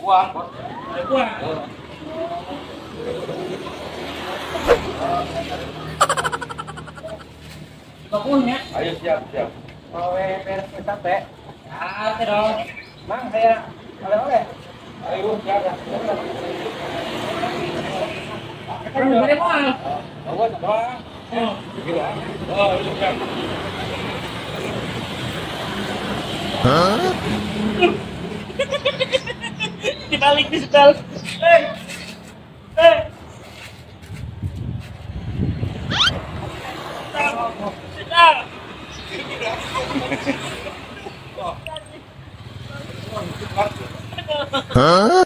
Uang, uang. Punya. Ayo siap siap. Mau beres sampai. Ah, dong. Mang saya oleh-oleh. Ayo siap. Boleh mau. Awas bang. Oh, gila. Oh, siap. Hah? Dibalik di setel. Eh. Hah?